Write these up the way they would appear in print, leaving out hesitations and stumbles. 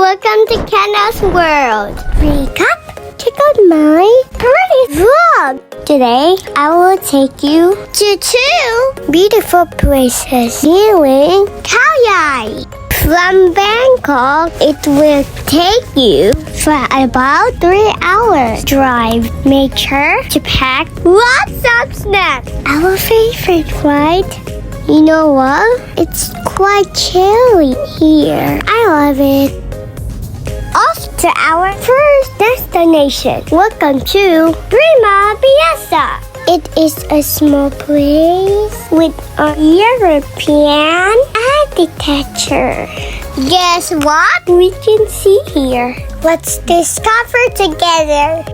Welcome to Kendall's world. Recap? Check out my party vlog. Today, I will take you to two beautiful places near Khao Yai. From Bangkok, it will take you for about 3 hours drive. Make sure to pack lots of snacks. Our favorite, right? You know what? It's quite chilly here. I love it. Off to our first destination. Welcome to Prima Piazza. It is a small place with a European architecture. Guess what we can see here? Let's discover together.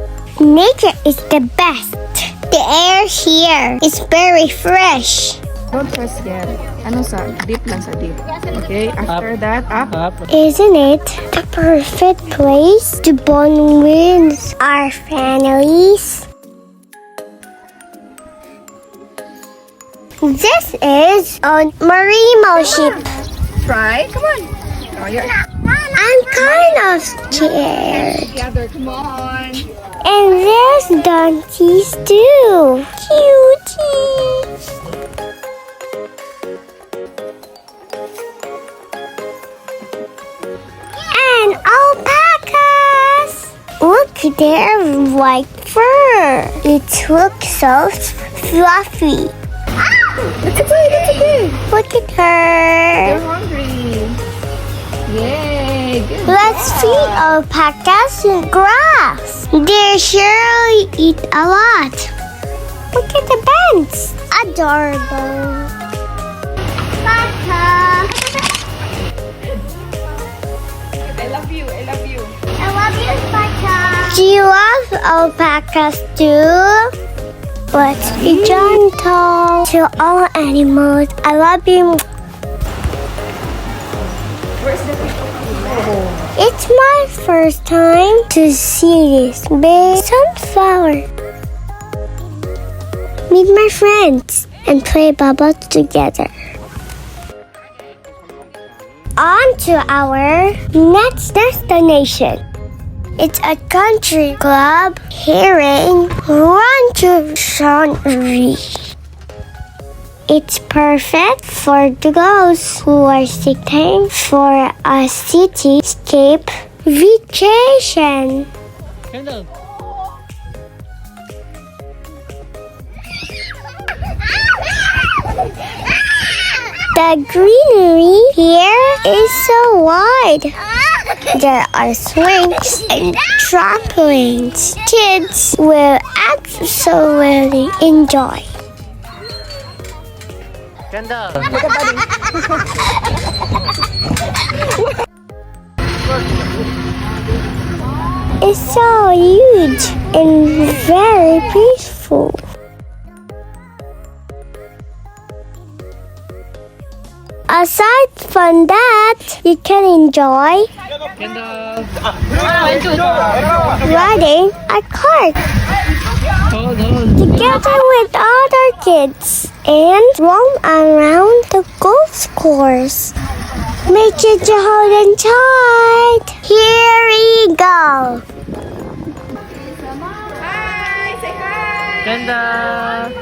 Nature is the best. The air here is very fresh. Don't press yet. Ano sa? Deep lang sa deep. Okay? After that, up. Isn't it a perfect place to bond with our families? This is a Marimo ship. Try. Come on. Oh, you're... I'm kind of scared. Together. Come on. And there's donkeys too. Cuties. And alpacas. Look, their white fur. It looks so fluffy. It's okay. Look at her. You're hungry. Yay. Good Let's job. feed alpacas some grass. They surely eat a lot. Look at the bands. Adorable. Alpaca. I love you. I love you, alpaca. Do you love alpacas too? Let's be gentle to all animals. I love you. Where's the people? It's my first time to see this big sunflower. Meet my friends and play bubbles together. On to our next destination. It's a country club here in Rancho. It's perfect for those who are seeking for a cityscape vacation. Kendall. The greenery here is so wide. There are swings and trampolines. Kids will absolutely enjoy. Kendall. It's so huge and very peaceful. Aside from that, you can enjoy Kendall. riding a cart Hold. together with other kids and roam around the golf course. Make sure to hold on tight. Here we go. Hi. Say hi. Kendall.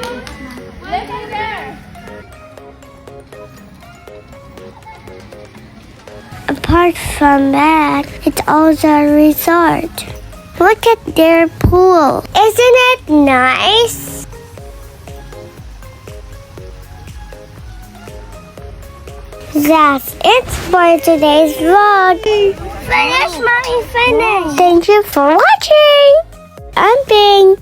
Apart from that, it's also a resort. Look at their pool. Isn't it nice? That's it for today's vlog. Finish, mommy, finish. Thank you for watching. I'm Bing.